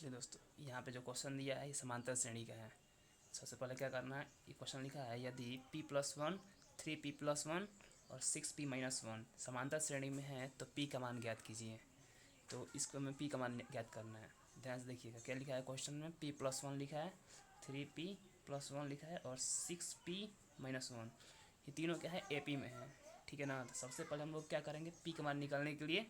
चलिए दोस्तों, यहाँ पे जो क्वेश्चन दिया है ये समांतर श्रेणी का है। सबसे पहले क्या करना है, ये क्वेश्चन लिखा है यदि p+1 3p+1 और 6p-1 समांतर श्रेणी में है तो p का मान ज्ञात कीजिए। तो इसको हमें p का मान ज्ञात करना है। ध्यान से देखिएगा क्या लिखा है क्वेश्चन में, p+1 लिखा है, 3p+1 लिखा है और 6p-1, ये तीनों क्या है AP में है। ठीक है ना। तो सबसे पहले हम लोग क्या करेंगे, p का मान निकालने के लिए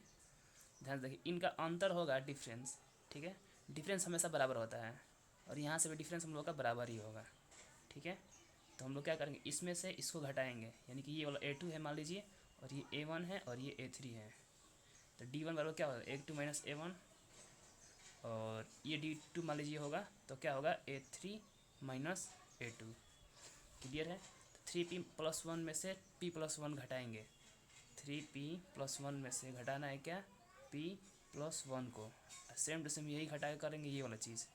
ध्यान से देखिए, इनका अंतर होगा डिफरेंस। ठीक है, डिफरेंस हमेशा बराबर होता है और यहाँ से भी डिफरेंस हम लोग का बराबर ही होगा। ठीक है, तो हम लोग क्या करेंगे, इसमें से इसको घटाएंगे, यानी कि ये वाला A2 है मान लीजिए, और ये A1 है और ये A3 है। तो D1 बराबर क्या होगा, A2 - A1, और ये D2 मान लीजिए होगा तो क्या होगा, A3 - A2। क्लियर है। तो 3p+1 में से p+1 घटाएंगे, 3p+1 में से घटाना है क्या, p+1 को। सेम टू सेम यही घटा करेंगे ये वाला चीज़,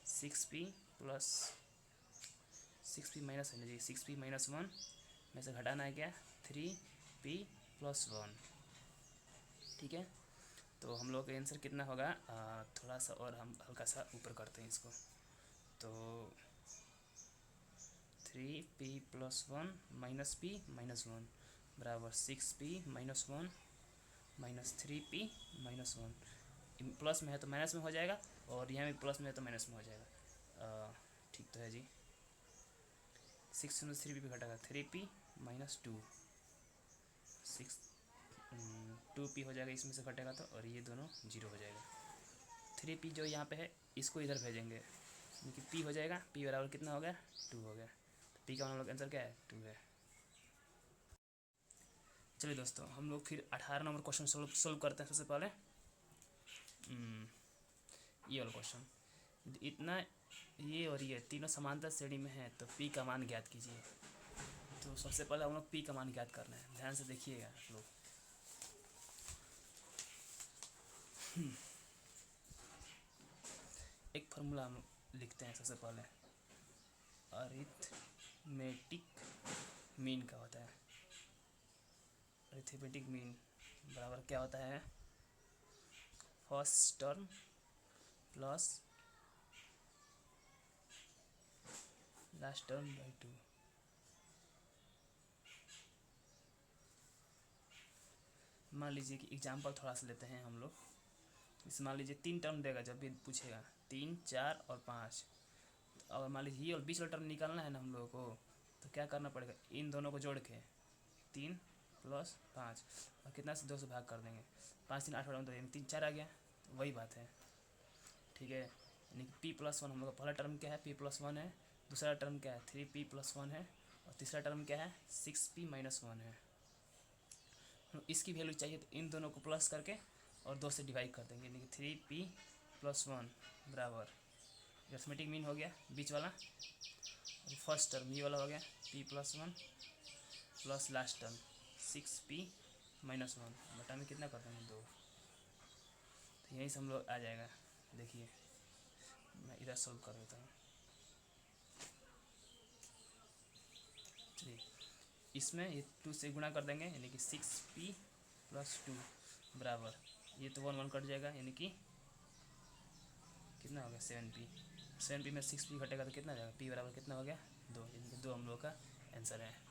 6p-1 में से घटाना है क्या, 3p+1। ठीक है, तो हम लोग का आंसर कितना होगा, थोड़ा सा और हम हल्का सा ऊपर करते हैं इसको। तो 3p+1 - p-1 बराबर 6p-1 - 3p-1। प्लस में है तो माइनस में हो जाएगा, और यहाँ भी प्लस में है तो माइनस में हो जाएगा। ठीक तो है जी। 6 में 3p पे घटाएगा, 3p-2, 2p हो जाएगा, इसमें से घटेगा तो, और ये दोनों जीरो हो जाएगा। 3p जो यहाँ पे है इसको इधर भेजेंगे, क्योंकि p हो जाएगा, p बराबर कितना हो गया, 2 हो गया। तो p का हम लोग आंसर क्या है, 2 है। चलिए दोस्तों, हम लोग फिर 18 नंबर क्वेश्चन सोल्व करते हैं। सबसे पहले ये वाला क्वेश्चन, इतना ये और ये तीनों समांतर श्रेणी में है तो p का मान ज्ञात कीजिए। तो सबसे पहले हम लोग p का मान ज्ञात करना है। ध्यान से देखिएगा आप लोग। एक फार्मूला हम लिखते हैं सबसे पहले, अरिथमेटिक मीन का होता है। अरिथमेटिक मीन बराबर क्या होता है, first term plus last term by 2। मान लीजिए कि एग्जाम्पल थोड़ा सा लेते हैं हम लोग। इस मान लीजिए 3 टर्म देगा जब भी पूछेगा, 3, 4 और 5। और मान लीजिए ये और बीच वाला टर्म निकालना है ना हम लोगों को, तो क्या करना पड़ेगा, इन दोनों को जोड़ के 3 + 5 और कितना से 2 से भाग कर देंगे, 5 3 8 तो यानी 3 4 आ गया। तो वही बात है। ठीक है, यानी कि p+1 हम लोग का पहला टर्म क्या है, p+1 है, दूसरा टर्म क्या है, 3p+1 है, और तीसरा टर्म क्या है, 6p-1 है। इसकी वैल्यू चाहिए तो इन दोनों को प्लस करके और 2 से डिवाइड कर देंगे, यानी कि 3p+1 बराबर अरिथमेटिक मीन हो गया बीच वाला, और फर्स्ट टर्म ये वाला हो गया p+1 plus last term 6p-1 बटा में कितना कर देंगे, 2। तो यहीं से हम लोग आ जाएगा। देखिए मैं इधर सॉल्व कर देता हूँ। चलिए, इसमें ये 2 से गुणा कर देंगे, यानी कि 6p+2 बराबर, ये तो 1 1 कट जाएगा, यानी कि कितना हो गया, 7p। 7p में 6p घटेगा तो कितना हो जाएगा, p बराबर कितना हो गया, 2, यानी कि 2 हम लोग का आंसर है।